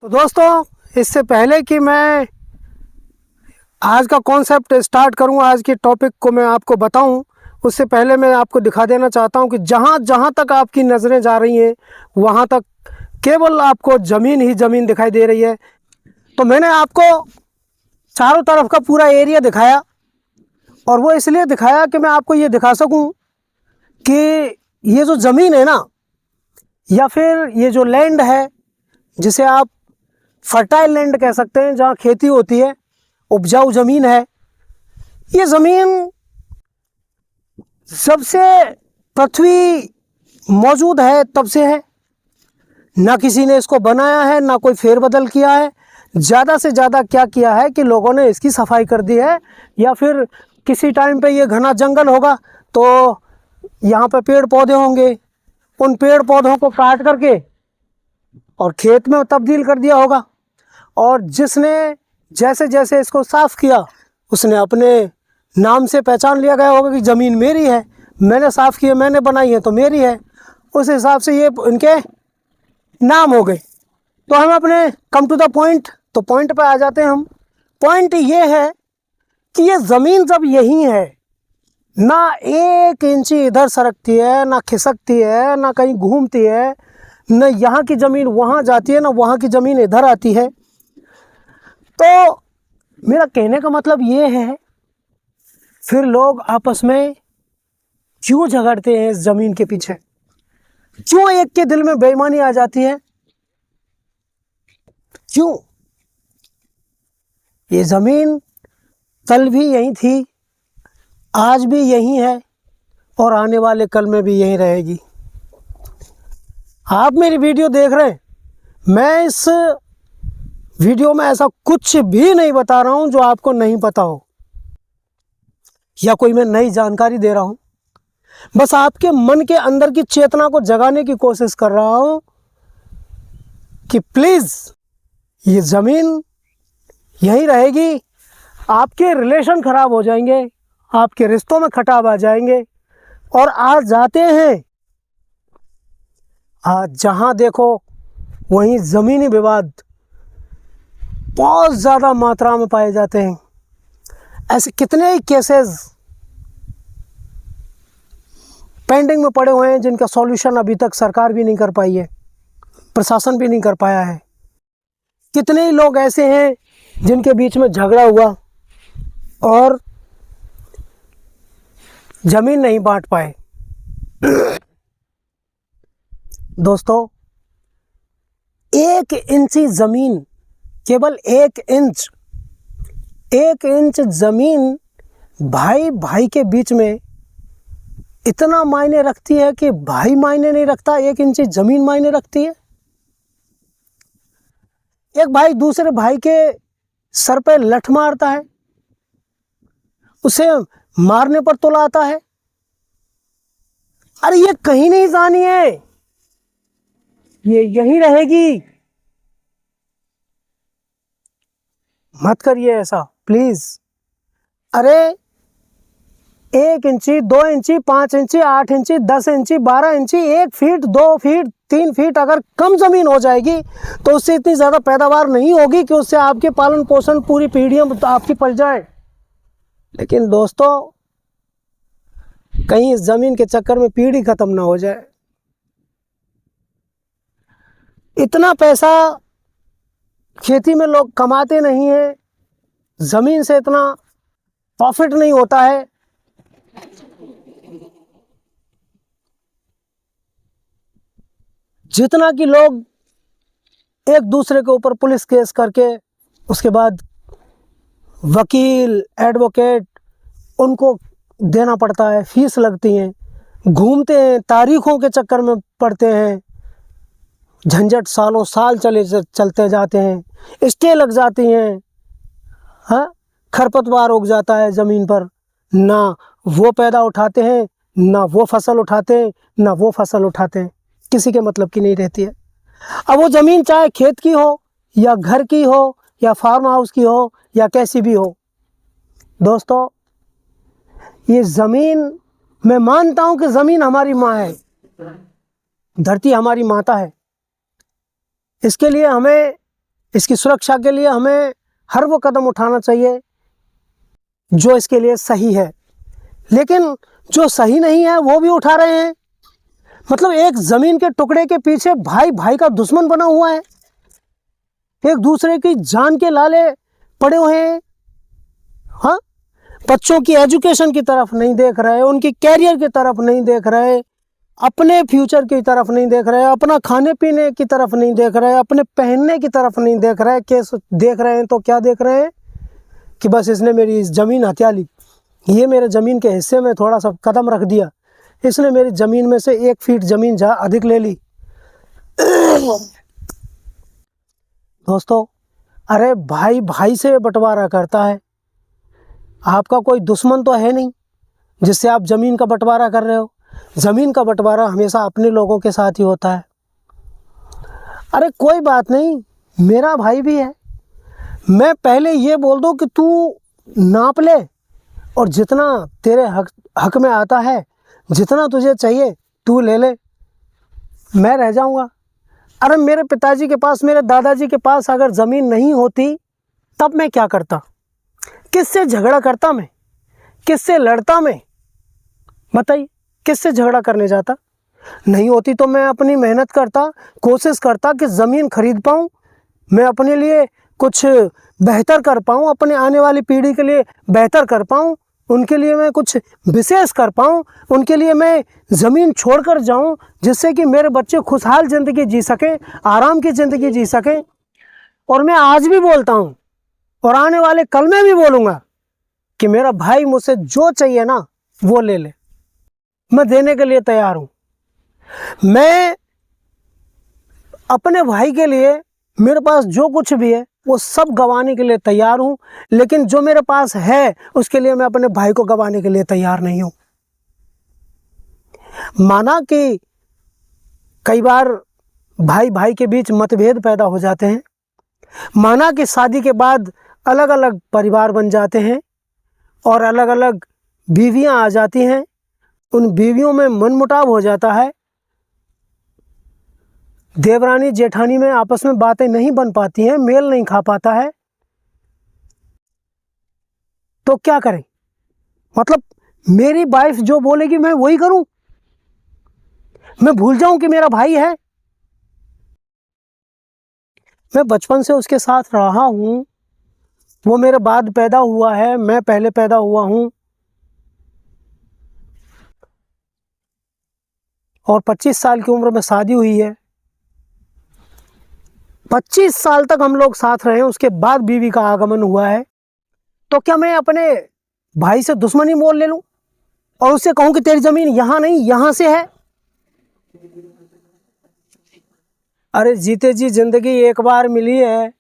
तो दोस्तों, इससे पहले कि मैं आज का कॉन्सेप्ट स्टार्ट करूं, आज के टॉपिक को मैं आपको बताऊं, उससे पहले मैं आपको दिखा देना चाहता हूं कि जहां जहां तक आपकी नज़रें जा रही हैं वहां तक केवल आपको ज़मीन ही ज़मीन दिखाई दे रही है। तो मैंने आपको चारों तरफ का पूरा एरिया दिखाया, और वो इसलिए दिखाया कि मैं आपको ये दिखा सकूं कि ये जो ज़मीन है ना, या फिर ये जो लैंड है जिसे आप फर्टाइल लैंड कह सकते हैं, जहाँ खेती होती है, उपजाऊ ज़मीन है, ये ज़मीन जब से पृथ्वी मौजूद है तब से है। ना किसी ने इसको बनाया है, ना कोई फेरबदल किया है। ज़्यादा से ज़्यादा क्या किया है कि लोगों ने इसकी सफाई कर दी है, या फिर किसी टाइम पे ये घना जंगल होगा तो यहाँ पे पेड़ पौधे होंगे, उन पेड़ पौधों को काट करके और खेत में तब्दील कर दिया होगा। और जिसने जैसे जैसे इसको साफ़ किया, उसने अपने नाम से पहचान लिया गया होगा कि ज़मीन मेरी है, मैंने साफ़ की है, मैंने बनाई है तो मेरी है। उस हिसाब से ये इनके नाम हो गए। तो हम अपने कम टू द पॉइंट, तो पॉइंट पे आ जाते हैं हम। पॉइंट ये है कि ये ज़मीन जब यही है, ना एक इंची इधर सरकती है, ना खिसकती है, ना कहीं घूमती है, न यहाँ की ज़मीन वहाँ जाती है, ना वहाँ की ज़मीन इधर आती है। तो मेरा कहने का मतलब ये है, फिर लोग आपस में क्यों झगड़ते हैं इस ज़मीन के पीछे? क्यों एक के दिल में बेईमानी आ जाती है? क्यों? ये ज़मीन कल भी यही थी, आज भी यही है, और आने वाले कल में भी यही रहेगी। आप मेरी वीडियो देख रहे हैं, मैं इस वीडियो में ऐसा कुछ भी नहीं बता रहा हूं जो आपको नहीं पता हो, या कोई मैं नई जानकारी दे रहा हूं। बस आपके मन के अंदर की चेतना को जगाने की कोशिश कर रहा हूं कि प्लीज़ ये ज़मीन यहीं रहेगी। आपके रिलेशन ख़राब हो जाएंगे, आपके रिश्तों में खटाव आ जाएंगे, और आज जाते हैं, आज जहां देखो वहीं ज़मीनी विवाद बहुत ज़्यादा मात्रा में पाए जाते हैं। ऐसे कितने ही केसेस पेंडिंग में पड़े हुए हैं जिनका सॉल्यूशन अभी तक सरकार भी नहीं कर पाई है, प्रशासन भी नहीं कर पाया है। कितने ही लोग ऐसे हैं जिनके बीच में झगड़ा हुआ और ज़मीन नहीं बांट पाए। दोस्तों, 1 इंची ज़मीन, केवल 1 इंच ज़मीन भाई भाई के बीच में इतना मायने रखती है कि भाई मायने नहीं रखता, 1 इंची ज़मीन मायने रखती है। एक भाई दूसरे भाई के सर पे लठ मारता है, उसे मारने पर तुलाता है। अरे ये कहीं नहीं जानी है, ये यहीं रहेगी। मत करिए ऐसा प्लीज। अरे 1 इंची, 2 इंची, 5 इंची, 8 इंची, 10 इंची, 12 इंची, 1 फीट, 2 फीट, 3 फीट अगर कम ज़मीन हो जाएगी तो उससे इतनी ज़्यादा पैदावार नहीं होगी कि उससे आपके पालन पोषण पूरी पीढ़ियां आपकी पल जाए। लेकिन दोस्तों, कहीं इस ज़मीन के चक्कर में पीढ़ी ख़त्म ना हो जाए। इतना पैसा खेती में लोग कमाते नहीं हैं, ज़मीन से इतना प्रॉफिट नहीं होता है। जितना कि लोग एक दूसरे के ऊपर पुलिस केस करके, उसके बाद वकील, एडवोकेट, उनको देना पड़ता है, फीस लगती हैं, घूमते हैं, तारीखों के चक्कर में पड़ते हैं, झंझट सालों साल चलते जाते हैं, स्टे लग जाती हैं, हाँ, खरपतवार उग जाता है ज़मीन पर, ना वो पैदा उठाते हैं, ना वो फसल उठाते हैं, ना वो फसल उठाते हैं, किसी के मतलब की नहीं रहती है। अब वो ज़मीन चाहे खेत की हो, या घर की हो, या फार्म हाउस की हो, या कैसी भी हो। दोस्तों, ये ज़मीन, मैं मानता हूँ कि ज़मीन हमारी माँ है, धरती हमारी माता है। इसके लिए हमें इसकी सुरक्षा के लिए हमें हर वो कदम उठाना चाहिए जो इसके लिए सही है, लेकिन जो सही नहीं है वो भी उठा रहे हैं। मतलब एक ज़मीन के टुकड़े के पीछे भाई भाई का दुश्मन बना हुआ है, एक दूसरे की जान के लाले पड़े हुए हैं। हाँ, बच्चों की एजुकेशन की तरफ नहीं देख रहे, उनकी कैरियर की तरफ नहीं देख रहे, अपने फ्यूचर की तरफ नहीं देख रहे, अपना खाने पीने की तरफ नहीं देख रहे, अपने पहनने की तरफ नहीं देख रहे। कैसे देख रहे हैं? तो क्या देख रहे हैं कि बस इसने मेरी ज़मीन हथिया ली, ये मेरे ज़मीन के हिस्से में थोड़ा सा कदम रख दिया, इसने मेरी ज़मीन में से 1 फीट ज़मीन जा अधिक ले ली। दोस्तों, अरे भाई भाई से बंटवारा करता है, आपका कोई दुश्मन तो है नहीं जिससे आप ज़मीन का बंटवारा कर रहे हो। ज़मीन का बंटवारा हमेशा अपने लोगों के साथ ही होता है। अरे कोई बात नहीं, मेरा भाई भी है, मैं पहले ये बोल दूं कि तू नाप ले और जितना तेरे हक में आता है, जितना तुझे चाहिए तू ले ले, मैं रह जाऊंगा। अरे मेरे पिताजी के पास, मेरे दादाजी के पास अगर ज़मीन नहीं होती तब मैं क्या करता? किससे झगड़ा करता मैं? किससे लड़ता मैं? बताइए, किससे झगड़ा करने जाता? नहीं होती तो मैं अपनी मेहनत करता, कोशिश करता कि ज़मीन खरीद पाऊँ, मैं अपने लिए कुछ बेहतर कर पाऊँ, अपने आने वाली पीढ़ी के लिए बेहतर कर पाऊँ, उनके लिए मैं कुछ विशेष कर पाऊँ, उनके लिए मैं ज़मीन छोड़कर जाऊँ जिससे कि मेरे बच्चे खुशहाल ज़िंदगी जी सकें, आराम की ज़िंदगी जी सकें। और मैं आज भी बोलता हूँ और आने वाले कल में भी बोलूँगा कि मेरा भाई मुझसे जो चाहिए ना वो ले ले, मैं देने के लिए तैयार हूँ। मैं अपने भाई के लिए मेरे पास जो कुछ भी है वो सब गंवाने के लिए तैयार हूँ, लेकिन जो मेरे पास है उसके लिए मैं अपने भाई को गंवाने के लिए तैयार नहीं हूँ। माना कि कई बार भाई भाई के बीच मतभेद पैदा हो जाते हैं, माना कि शादी के बाद अलग अलग परिवार बन जाते हैं और अलग अलग बीवियां आ जाती हैं, उन बीवियों में मनमुटाव हो जाता है, देवरानी जेठानी में आपस में बातें नहीं बन पाती हैं, मेल नहीं खा पाता है, तो क्या करें? मतलब मेरी वाइफ जो बोलेगी मैं वही करूं? मैं भूल जाऊं कि मेरा भाई है? मैं बचपन से उसके साथ रहा हूं, वो मेरे बाद पैदा हुआ है, मैं पहले पैदा हुआ हूं, और 25 साल की उम्र में शादी हुई है। 25 साल तक हम लोग साथ रहे हैं, उसके बाद बीवी का आगमन हुआ है। तो क्या मैं अपने भाई से दुश्मनी मोल ले लूं और उससे कहूं कि तेरी जमीन यहां नहीं यहां से है? अरे जीते जी जिंदगी एक बार मिली है,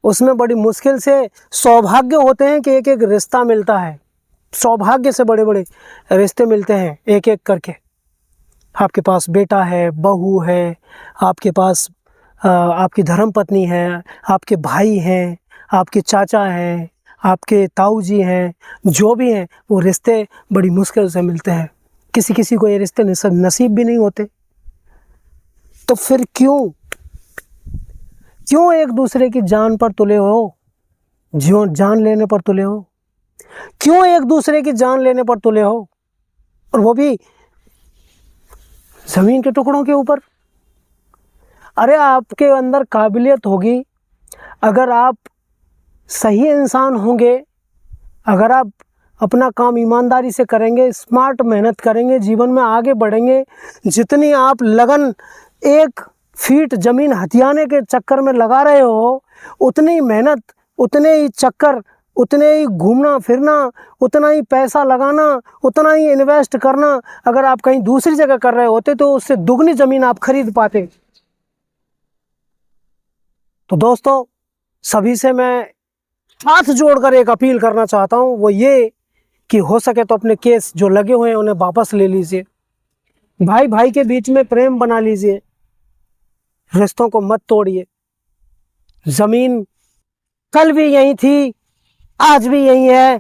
उसमें बड़ी मुश्किल से सौभाग्य होते हैं कि एक एक रिश्ता मिलता है, सौभाग्य से बड़े बड़े रिश्ते मिलते हैं एक एक करके। आपके पास बेटा है, बहू है, आपके पास आपकी धर्मपत्नी है, आपके भाई हैं, आपके चाचा हैं, आपके ताऊ जी हैं, जो भी हैं, वो रिश्ते बड़ी मुश्किल से मिलते हैं। किसी किसी को ये रिश्ते नसीब भी नहीं होते। तो फिर क्यों एक दूसरे की जान पर तुले हो, जान लेने पर तुले हो? क्यों एक दूसरे की जान लेने पर तुले हो, और वो भी ज़मीन के टुकड़ों के ऊपर? अरे आपके अंदर काबिलियत होगी, अगर आप सही इंसान होंगे, अगर आप अपना काम ईमानदारी से करेंगे, स्मार्ट मेहनत करेंगे, जीवन में आगे बढ़ेंगे, जितनी आप लगन 1 फीट ज़मीन हथियाने के चक्कर में लगा रहे हो, उतनी मेहनत, उतने ही चक्कर, उतने ही घूमना फिरना, उतना ही पैसा लगाना, उतना ही इन्वेस्ट करना अगर आप कहीं दूसरी जगह कर रहे होते तो उससे दुगनी ज़मीन आप खरीद पाते। तो दोस्तों, सभी से मैं हाथ जोड़कर एक अपील करना चाहता हूँ, वो ये कि हो सके तो अपने केस जो लगे हुए हैं उन्हें वापस ले लीजिए, भाई भाई के बीच में प्रेम बना लीजिए, रिश्तों को मत तोड़िए। ज़मीन कल भी यहीं थी, आज भी यहीं है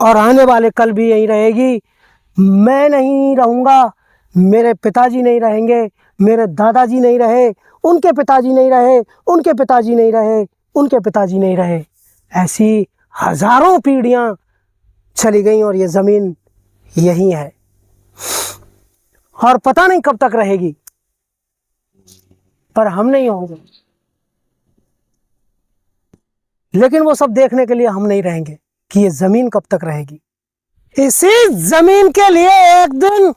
और आने वाले कल भी यहीं रहेगी। मैं नहीं रहूँगा, मेरे पिताजी नहीं रहेंगे, मेरे दादाजी नहीं रहे, उनके पिताजी नहीं रहे, उनके पिताजी नहीं रहे, उनके पिताजी नहीं रहे। ऐसी हजारों पीढ़ियां चली गई और ये ज़मीन यही है और पता नहीं कब तक रहेगी, पर हम नहीं होंगे। लेकिन वो सब देखने के लिए हम नहीं रहेंगे कि ये ज़मीन कब तक रहेगी। इसी ज़मीन के लिए एक दिन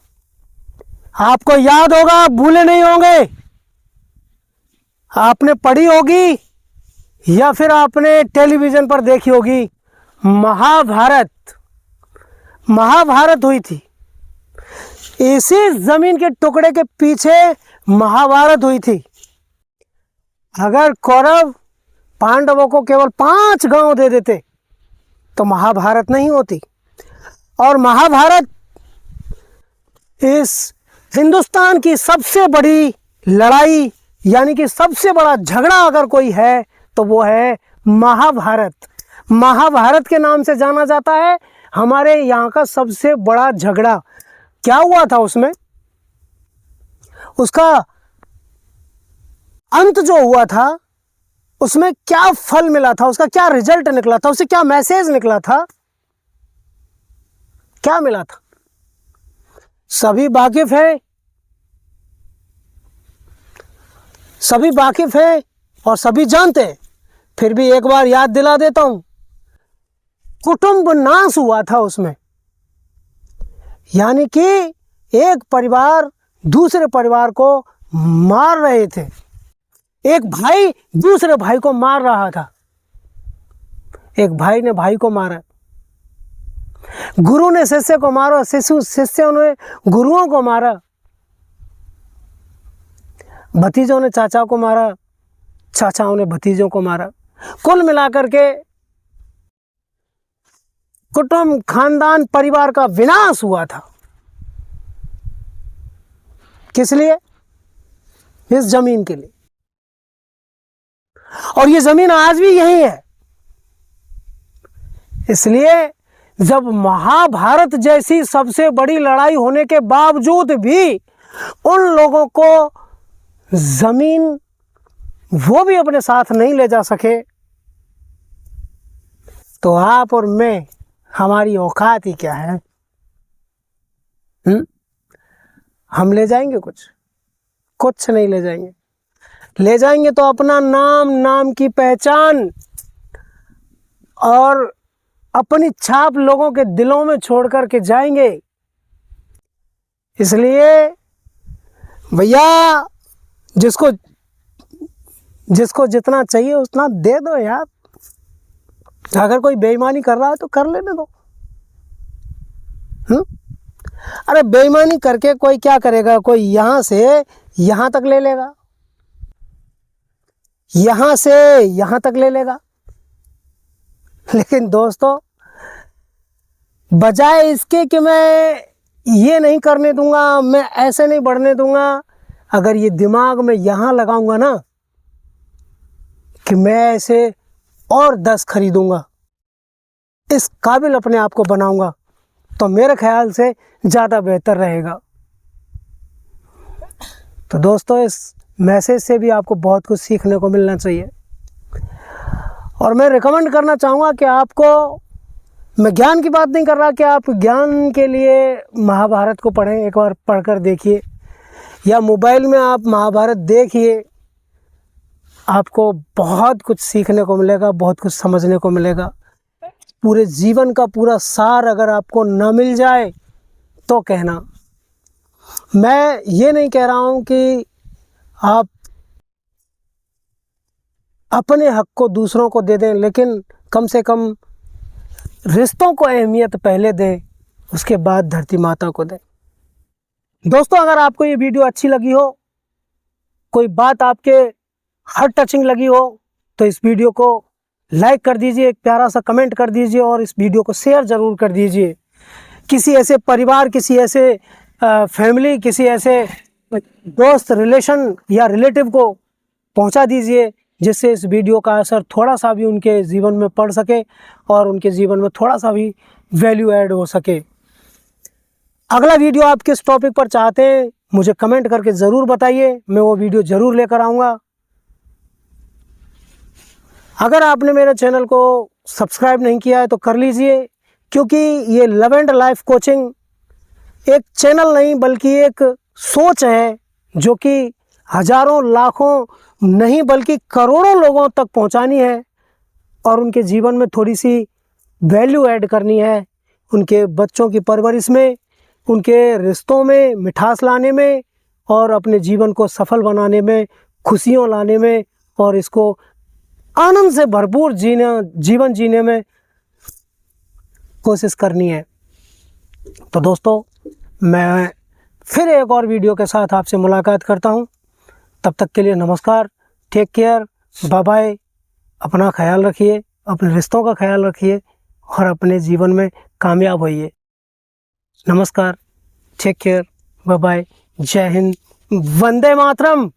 आपको याद होगा, भूले नहीं होंगे, आपने पढ़ी होगी या फिर आपने टेलीविज़न पर देखी होगी, महाभारत। महाभारत हुई थी, इसी ज़मीन के टुकड़े के पीछे महाभारत हुई थी। अगर कौरव पांडवों को केवल 5 गांव दे देते तो महाभारत नहीं होती। और महाभारत इस हिंदुस्तान की सबसे बड़ी लड़ाई, यानी कि सबसे बड़ा झगड़ा अगर कोई है तो वो है महाभारत। महाभारत के नाम से जाना जाता है हमारे यहाँ का सबसे बड़ा झगड़ा। क्या हुआ था उसमें, उसका अंत जो हुआ था, उसमें क्या फल मिला था, उसका क्या रिजल्ट निकला था, उससे क्या मैसेज निकला था, क्या मिला था, सभी वाकिफ है, सभी वाकिफ है और सभी जानते हैं। फिर भी एक बार याद दिला देता हूं। कुटुंब नाश हुआ था उसमें, यानी कि एक परिवार दूसरे परिवार को मार रहे थे, एक भाई दूसरे भाई को मार रहा था, एक भाई ने भाई को मारा, गुरु ने शिष्य को मारा, शिष्यों ने गुरुओं को मारा, भतीजों ने चाचा को मारा, चाचाओं ने भतीजों को मारा। कुल मिलाकर के कुटुंब, खानदान, परिवार का विनाश हुआ था। किस लिए? इस जमीन के लिए। और ये जमीन आज भी यही है। इसलिए जब महाभारत जैसी सबसे बड़ी लड़ाई होने के बावजूद भी उन लोगों को जमीन वो भी अपने साथ नहीं ले जा सके, तो आप और मैं, हमारी औकात ही क्या है? हम ले जाएंगे कुछ नहीं ले जाएंगे। ले जाएंगे तो अपना नाम, नाम की पहचान और अपनी छाप लोगों के दिलों में छोड़ कर के जाएंगे। इसलिए भैया, जिसको जितना चाहिए उतना दे दो यार। अगर कोई बेईमानी कर रहा है तो कर लेने दो। अरे बेईमानी करके कोई क्या करेगा? कोई यहां से यहां तक ले लेगा, यहां से यहां तक ले लेगा। लेकिन दोस्तों, बजाय इसके कि मैं ये नहीं करने दूंगा, मैं ऐसे नहीं बढ़ने दूंगा, अगर ये दिमाग में यहां लगाऊंगा ना कि मैं ऐसे और 10 खरीदूंगा, इस काबिल अपने आप को बनाऊंगा, तो मेरे ख्याल से ज़्यादा बेहतर रहेगा। तो दोस्तों, इस मैसेज से भी आपको बहुत कुछ सीखने को मिलना चाहिए। और मैं रिकमेंड करना चाहूँगा कि आपको, मैं ज्ञान की बात नहीं कर रहा कि आप ज्ञान के लिए महाभारत को पढ़ें, एक बार पढ़कर देखिए, या मोबाइल में आप महाभारत देखिए, आपको बहुत कुछ सीखने को मिलेगा, बहुत कुछ समझने को मिलेगा। पूरे जीवन का पूरा सार अगर आपको न मिल जाए तो कहना। मैं ये नहीं कह रहा हूँ कि आप अपने हक को दूसरों को दे दें, लेकिन कम से कम रिश्तों को अहमियत पहले दें, उसके बाद धरती माता को दें। दोस्तों, अगर आपको ये वीडियो अच्छी लगी हो, कोई बात आपके हार्ट टचिंग लगी हो, तो इस वीडियो को लाइक कर दीजिए, एक प्यारा सा कमेंट कर दीजिए और इस वीडियो को शेयर ज़रूर कर दीजिए। किसी ऐसे परिवार, किसी ऐसे फैमिली, किसी ऐसे दोस्त, रिलेशन या रिलेटिव को पहुंचा दीजिए, जिससे इस वीडियो का असर थोड़ा सा भी उनके जीवन में पड़ सके और उनके जीवन में थोड़ा सा भी वैल्यू ऐड हो सके। अगला वीडियो आप किस टॉपिक पर चाहते हैं मुझे कमेंट करके ज़रूर बताइए, मैं वो वीडियो ज़रूर लेकर आऊँगा। अगर आपने मेरे चैनल को सब्सक्राइब नहीं किया है तो कर लीजिए, क्योंकि ये लव एंड लाइफ कोचिंग एक चैनल नहीं बल्कि एक सोच है जो कि हजारों लाखों नहीं बल्कि करोड़ों लोगों तक पहुंचानी है और उनके जीवन में थोड़ी सी वैल्यू ऐड करनी है, उनके बच्चों की परवरिश में, उनके रिश्तों में मिठास लाने में और अपने जीवन को सफल बनाने में, खुशियों लाने में और इसको आनंद से भरपूर जीवन जीने में कोशिश करनी है। तो दोस्तों, मैं फिर एक और वीडियो के साथ आपसे मुलाकात करता हूं। तब तक के लिए नमस्कार, टेक केयर, बाय बाय। अपना ख्याल रखिए, अपने रिश्तों का ख्याल रखिए और अपने जीवन में कामयाब होइए। नमस्कार, टेक केयर, बाय बाय, जय हिंद, वंदे मातरम।